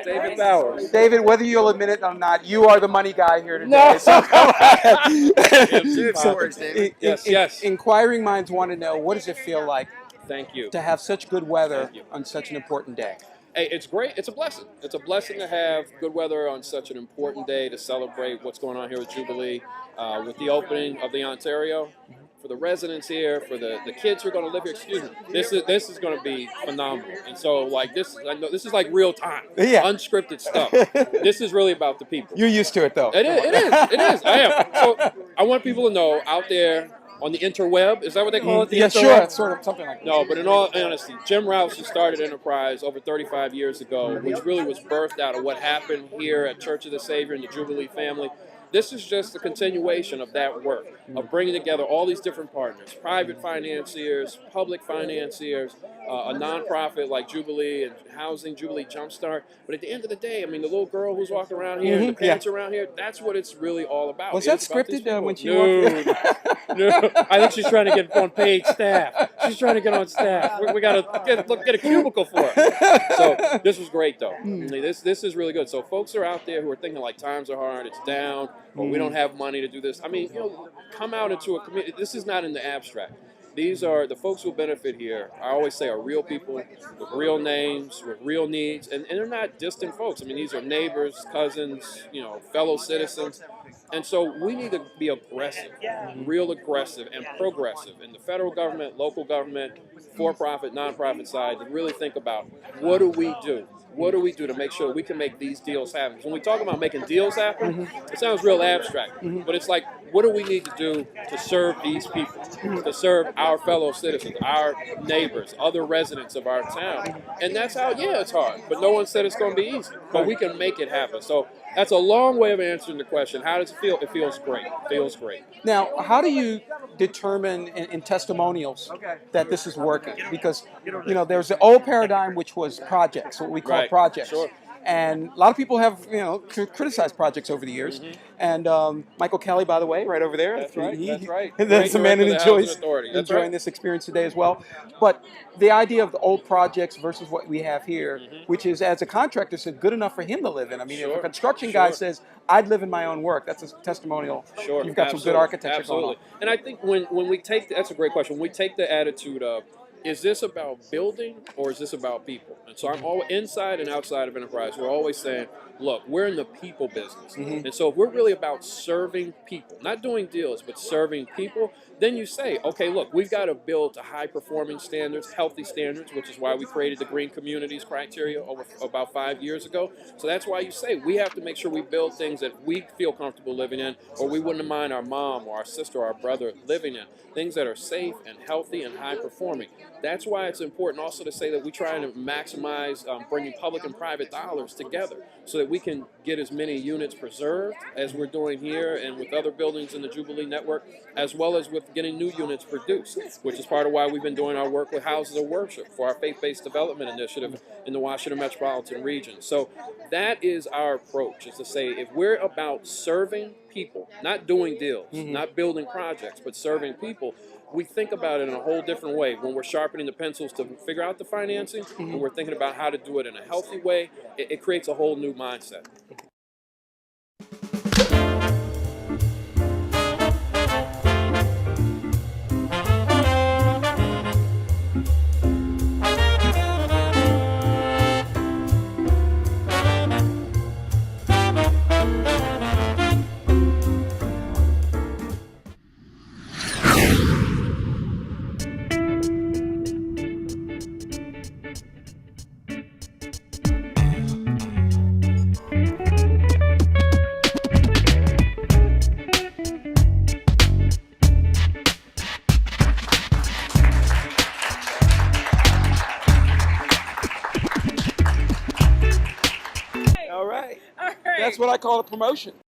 David Bowers. David, whether you'll admit it or not, you are the money guy here today. No. So come on. So, yes. Inquiring minds want to know, what does it feel like Thank you. to have such good weather on such an important day? Hey, it's great. It's a blessing. It's a blessing to have good weather on such an important day to celebrate what's going on here with Jubilee, with the opening of the Ontario. For the residents here, for the kids who are going to live here, excuse me, this is going to be phenomenal. And so, like I know this is like real time, unscripted stuff. This is really about the people. You're used to it, though. It is. I am. So I want people to know out there on the interweb, is that what they call it? The yeah, interweb? sure. It's sort of something like that. No, but in all honesty, Jim Rouse, who started Enterprise over 35 years ago, which really was birthed out of what happened here at Church of the Savior and the Jubilee family. This is just a continuation of that work, of bringing together all these different partners, private financiers, public financiers, a nonprofit like Jubilee and Housing, Jubilee Jumpstart. But at the end of the day, I mean, the little girl who's walking around here, the parents around here, that's what it's really all about. Was that scripted when she walked in? No. I think she's trying to get on paid staff. She's trying to get on staff. We got to get a cubicle for her. So this was great, though. This is really good. So folks are out there who are thinking like times are hard, it's down, or we don't have money to do this. I mean, come out into a community. This is not in the abstract. These are the folks who benefit here. I always say are real people with real names, with real needs, and they're not distant folks. I mean, these are neighbors, cousins, fellow citizens. And so we need to be aggressive, real aggressive and progressive in the federal government, local government, for-profit, nonprofit side to really think about what do we do? What do we do to make sure we can make these deals happen? When we talk about making deals happen, it sounds real abstract, but it's like, what do we need to do to serve these people, to serve our fellow citizens, our neighbors, other residents of our town? And that's how, it's hard, but no one said it's going to be easy, but we can make it happen. So that's a long way of answering the question. How does it feel? It feels great. It feels great. Now, how do you determine in testimonials that this is working? Because, there's the old paradigm, which was projects, what we call projects. Sure. And a lot of people have, criticized projects over the years. And Michael Kelly, by the way, right over there. That's right. That's right. That's a man who enjoys enjoying this experience today as well. But the idea of the old projects versus what we have here, which is, as a contractor said, good enough for him to live in. I mean, if a construction guy says, I'd live in my own work, that's a testimonial. Sure. You've got some good architecture going on. And I think when we take, that's a great question, when we take the attitude of, is this about building or is this about people? And so I'm always inside and outside of Enterprise. We're always saying, look, we're in the people business. And so if we're really about serving people, not doing deals, but serving people, then you say, okay, look, we've got to build to high-performing standards, healthy standards, which is why we created the Green Communities criteria about 5 years ago. So that's why you say we have to make sure we build things that we feel comfortable living in, or we wouldn't mind our mom or our sister or our brother living in, things that are safe and healthy and high-performing. That's why it's important also to say that we try to maximize bringing public and private dollars together so that we can get as many units preserved as we're doing here and with other buildings in the Jubilee network, as well as with getting new units produced, which is part of why we've been doing our work with Houses of Worship for our faith-based development initiative in the Washington metropolitan region. So that is our approach, is to say if we're about serving people, not doing deals, not building projects, but serving people, we think about it in a whole different way when we're sharpening the pencils to figure out the financing, and we're thinking about how to do it in a healthy way. It creates a whole new mindset. All right. That's what I call a promotion.